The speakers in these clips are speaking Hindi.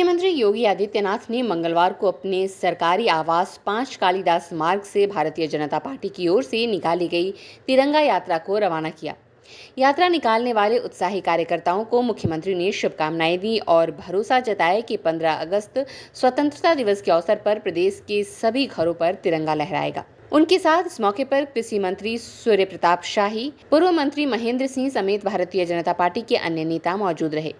मुख्यमंत्री योगी आदित्यनाथ ने मंगलवार को अपने सरकारी आवास 5 कालिदास मार्ग से भारतीय जनता पार्टी की ओर से निकाली गई तिरंगा यात्रा को रवाना किया। यात्रा निकालने वाले उत्साही कार्यकर्ताओं को मुख्यमंत्री ने शुभकामनाएं दी और भरोसा जताया कि 15 अगस्त स्वतंत्रता दिवस के अवसर पर प्रदेश के सभी घरों पर तिरंगा लहराएगा। उनके साथ इस मौके पर कृषि मंत्री सूर्य प्रताप शाही, पूर्व मंत्री महेंद्र सिंह समेत भारतीय जनता पार्टी के अन्य नेता मौजूद रहे।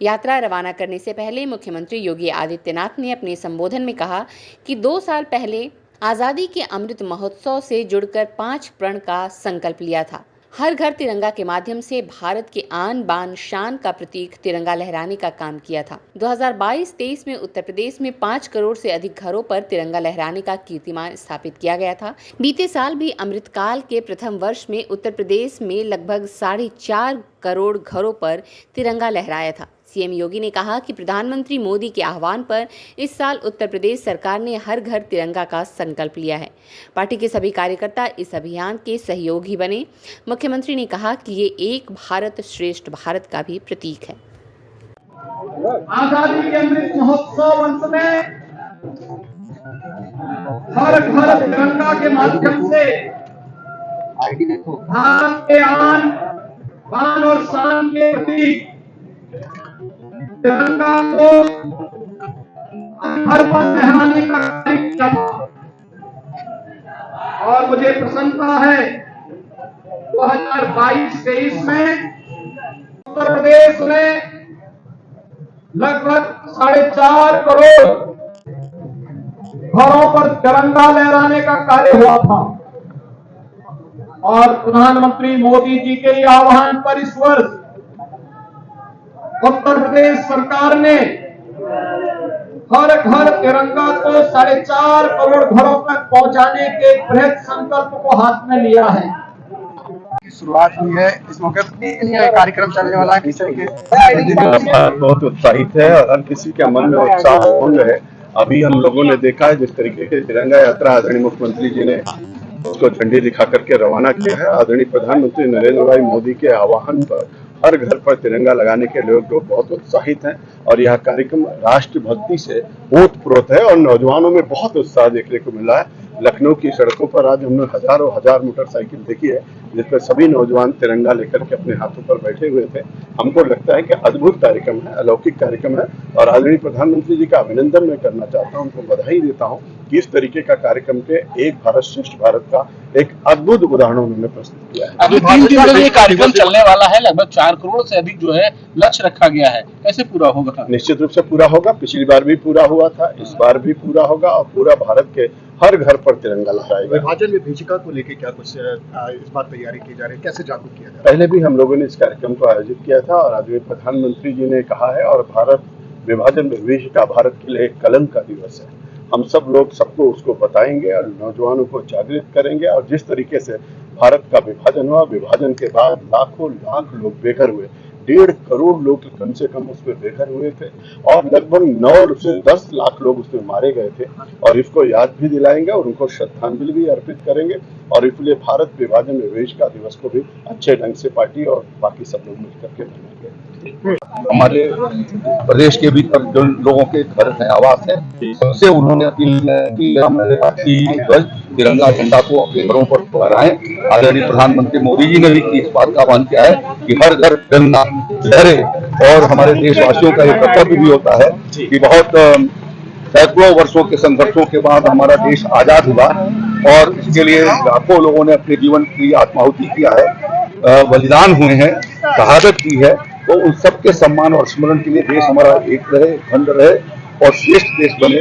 यात्रा रवाना करने से पहले मुख्यमंत्री योगी आदित्यनाथ ने अपने संबोधन में कहा कि 2 साल पहले आजादी के अमृत महोत्सव से जुड़कर 5 प्रण का संकल्प लिया था। हर घर तिरंगा के माध्यम से भारत के आन बान शान का प्रतीक तिरंगा लहराने का काम किया था। 2022-23 में उत्तर प्रदेश में 5 करोड़ से अधिक घरों पर तिरंगा लहराने का कीर्तिमान स्थापित किया गया था। बीते साल भी अमृतकाल के प्रथम वर्ष में उत्तर प्रदेश में लगभग 4.5 करोड़ घरों पर तिरंगा लहराया था। सीएम योगी ने कहा कि प्रधानमंत्री मोदी के आह्वान पर इस साल उत्तर प्रदेश सरकार ने हर घर तिरंगा का संकल्प लिया है। पार्टी के सभी कार्यकर्ता इस अभियान के सहयोगी बने। मुख्यमंत्री ने कहा कि ये एक भारत श्रेष्ठ भारत का भी प्रतीक है। आजादी के अमृत महोत्सव अंत में हर घर तिरंगा के माध्यम से भारत के आन बान और शान के प्रतीक तिरंगा को हर पल लहराने का कार्य किया और मुझे प्रसन्नता है 2022-23 में उत्तर प्रदेश में लगभग 4.5 करोड़ घरों पर तिरंगा लहराने का कार्य हुआ था और प्रधानमंत्री मोदी जी के आह्वान पर इस वर्ष उत्तर प्रदेश सरकार ने हर घर तिरंगा को 4.5 करोड़ घरों तक पहुंचाने के बृहद संकल्प को हाथ में लिया है। शुरुआत हुई है इस मौके पर कार्यक्रम चलने वाला है। बहुत उत्साहित है और हर किसी के मन में उत्साह उमंग है। अभी हम लोगों ने देखा है जिस तरीके के तिरंगा यात्रा आदरणीय मुख्यमंत्री जी ने उसको झंडी दिखा करके रवाना किया है। आदरणीय प्रधानमंत्री नरेंद्र भाई मोदी के आह्वान पर हर घर पर तिरंगा लगाने के लोग तो बहुत उत्साहित हैं और यह कार्यक्रम राष्ट्रभक्ति से ओतप्रोत है और नौजवानों में बहुत उत्साह देखने को मिला है। लखनऊ की सड़कों पर आज हमने हजारों हजार मोटरसाइकिल देखी है जिस पर सभी नौजवान तिरंगा लेकर के अपने हाथों पर बैठे हुए थे। हमको लगता है कि अद्भुत कार्यक्रम है, अलौकिक कार्यक्रम है और आदरणीय प्रधानमंत्री जी का अभिनंदन मैं करना चाहता हूं, उनको बधाई देता हूं कि इस तरीके का कार्यक्रम के एक भारत श्रेष्ठ भारत का एक अद्भुत उदाहरण उन्होंने प्रस्तुत किया है। अभी 3 दिनों में ये कार्यक्रम चलने वाला है, लगभग 4 करोड़ से अधिक जो है लक्ष्य रखा गया है, कैसे पूरा होगा? निश्चित रूप से पूरा होगा। पिछली बार भी पूरा हुआ था, इस बार भी पूरा होगा और पूरा भारत के हर घर पर तिरंगा लहराएगा। विभाजन विभीषिका को लेकर क्या कुछ इस बार तैयारी की जा रही है, कैसे जागरूक किया जा रहा है? पहले भी हम लोगों ने इस कार्यक्रम को आयोजित किया था और आदरणीय प्रधानमंत्री जी ने कहा है और भारत विभाजन विभीषिका भारत के लिए एक कलंक का दिवस है। हम सब लोग सबको उसको बताएंगे और नौजवानों को जागृत करेंगे और जिस तरीके से भारत का विभाजन हुआ, विभाजन के बाद लाखों लाख लोग बेघर हुए, 1.5 करोड़ लोग कम से कम उसमें बेघर हुए थे और लगभग 9 से 10 लाख लोग उसमें मारे गए थे और इसको याद भी दिलाएंगे और उनको श्रद्धांजलि भी अर्पित करेंगे और इसलिए भारत विभाजन विभीषिका दिवस को भी अच्छे ढंग से पार्टी और बाकी सब लोग मिलकर के मनाएंगे। हमारे प्रदेश के भीतर जो लोगों के घर है, आवास है, सबसे उन्होंने अपील की ध्वज तिरंगा झंडा को अपने घरों पर फहराएं। आदरणीय प्रधानमंत्री मोदी जी ने भी इस बात का आह्वान किया है कि हर घर तिरंगा लहरे और हमारे देशवासियों का एक कर्तव्य भी होता है कि बहुत सैकड़ों वर्षों के संघर्षों के बाद हमारा देश आजाद हुआ और इसके लिए लाखों लोगों ने अपने जीवन की आत्माहुति किया है, बलिदान हुए हैं, शहादत की है। तो उन सबके सम्मान और स्मरण के लिए देश हमारा एक रहे, अखंड रहे और श्रेष्ठ देश बने।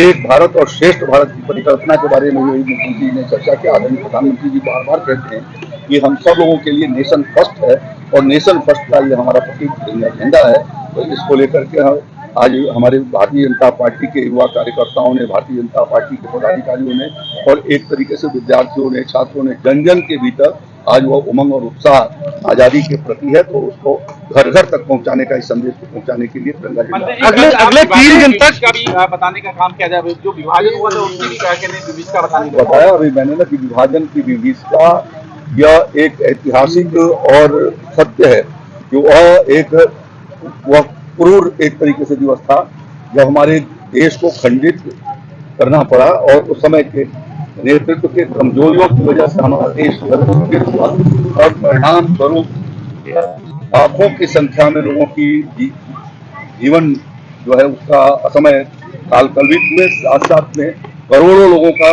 एक भारत और श्रेष्ठ भारत की परिकल्पना के बारे में मुख्यमंत्री ने चर्चा किया। आदरणीय प्रधानमंत्री जी बार बार कहते हैं कि हम सब लोगों के लिए नेशन फर्स्ट है और नेशन फर्स्ट का ये हमारा प्रतीक एजेंडा है। तो इसको लेकर के आज हमारे भारतीय जनता पार्टी के युवा कार्यकर्ताओं ने, भारतीय जनता पार्टी के पदाधिकारियों ने और एक तरीके से विद्यार्थियों ने, छात्रों ने, जन जन के भीतर आज वो उमंग और उत्साह आजादी के प्रति है। तो उसको घर घर तक पहुंचाने का, इस संदेश को पहुंचाने के लिए तिरंगा अगले 3 दिन तक का भी बताने का काम किया जाए। जो विभाजन हुआ था उसकी भी क्या कहने विभीषिका बताने का बताया अभी मैंने ना कि विभाजन की विभीषिका यह एक ऐतिहासिक और सत्य है कि वह क्रूर एक तरीके से दिवस था जब हमारे देश को खंडित करना पड़ा और उस समय के नेतृत्व के कमजोरियों की वजह से हमारा देश खंडित हुआ और परिणाम स्वरूप लाखों की संख्या में लोगों की जीवन जो है उसका असमय कालकल्पित में साथ साथ में करोड़ों लोगों का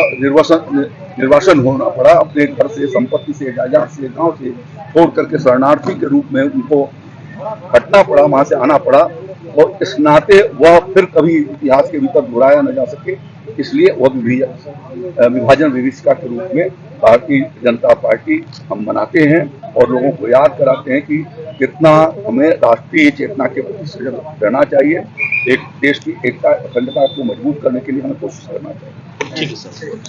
निर्वासन होना पड़ा। अपने घर से, संपत्ति से, जायदाद से, गांव से छोड़ करके शरणार्थी के रूप में उनको हटना पड़ा, वहां से आना पड़ा और इस नाते वह फिर कभी इतिहास के भीतर दोहराया न जा सके, इसलिए वह विभाजन विभीषिका के रूप में भारतीय जनता पार्टी हम मनाते हैं और लोगों को याद कराते हैं कि कितना हमें राष्ट्रीय चेतना के प्रति सजग रहना चाहिए। एक देश की एकता अखंडता को मजबूत करने के लिए हमें कोशिश करना चाहिए। ठीक है सर।